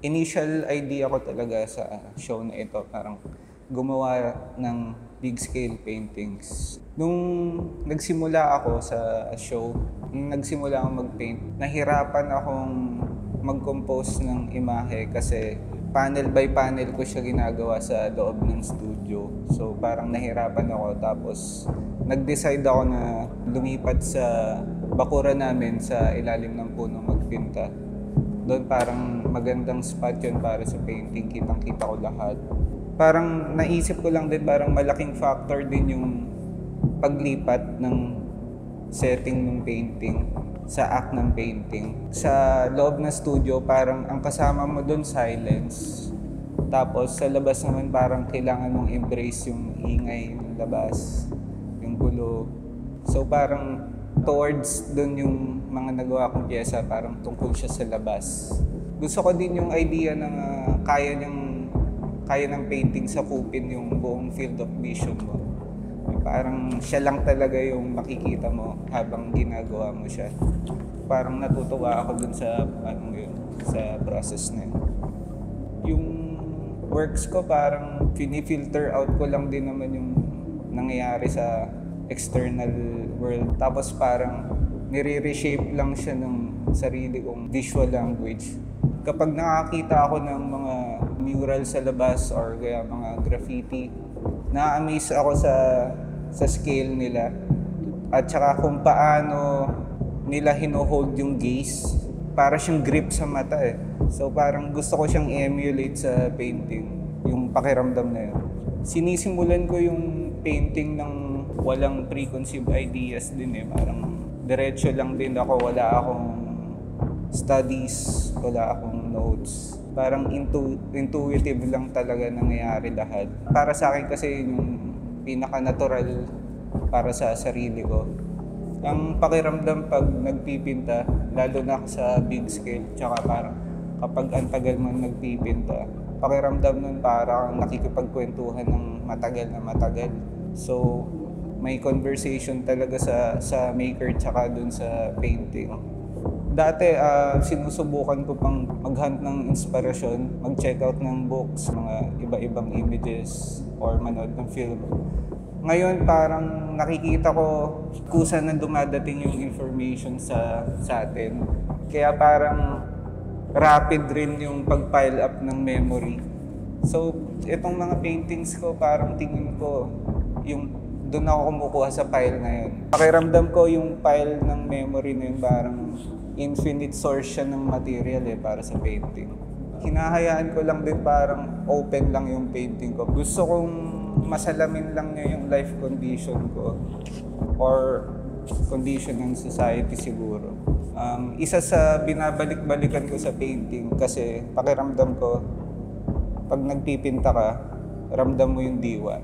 Initial idea ko talaga sa show na ito, parang gumawa ng big scale paintings. Nung nagsimula ako sa show, nung nagsimula akong mag-paint, nahirapan akong mag-compose ng imahe kasi panel by panel ko siya ginagawa sa loob ng studio. So parang nahirapan ako, tapos nag-decide ako na lumipat sa bakuran namin sa ilalim ng puno magpinta. Doon parang magandang spot yun para sa painting, kitang-kita ko lahat. Parang naisip ko lang din, parang malaking factor din yung paglipat ng setting ng painting sa act ng painting. Sa loob ng studio, parang ang kasama mo doon silence. Tapos sa labas naman parang kailangan mong embrace yung ingay ng labas, yung gulo. So parang towards doon yung mga nagawa kong pyesa, parang tungkol siya sa labas. Gusto ko din yung idea na kaya ng painting sakupin yung buong field of vision mo. Parang siya lang talaga yung makikita mo habang ginagawa mo siya. Parang natutuwa ako dun sa sa process na yun. Yung works ko parang pinifilter out ko lang din naman yung nangyayari sa external world. Tapos parang nire-reshape lang siya ng sarili kong visual language. Kapag nakakita ako ng mga mural sa labas or kaya mga graffiti, na-amaze ako sa scale nila at saka kung paano nila hino-hold yung gaze. Para siyang grip sa mata eh. So parang gusto ko siyang i-emulate sa painting, yung pakiramdam na yun. Sinisimulan ko yung painting ng walang preconceived ideas din eh. Parang diretso lang din ako, wala akong studies, wala akong notes. Parang intuitive lang talaga nangyayari lahat. Para sa akin kasi yung pinaka-natural para sa sarili ko. Ang pakiramdam pag nagpipinta, lalo na sa big scale, tsaka parang kapag antagal mo nagpipinta, pakiramdam nun parang nakikipagkwentuhan ng matagal na matagal. So, may conversation talaga sa maker tsaka dun sa painting. Dati, sinusubukan ko pang maghunt ng inspirasyon, mag-check out ng books, mga iba-ibang images, or manood ng film. Ngayon, parang nakikita ko kusa na dumadating yung information sa atin. Kaya parang rapid rin yung pag-pile up ng memory. So, itong mga paintings ko, parang tingin ko, yung doon ako kumukuha sa file na yun. Pakiramdam ko yung file ng memory na yun, parang infinite source siya ng material para sa painting. Hinahayaan ko lang din parang open lang yung painting ko. Gusto kong masalamin lang niya yung life condition ko or condition ng society siguro. Isa sa binabalik-balikan ko sa painting kasi pakiramdam ko pag nagpipinta ka, ramdam mo yung diwa.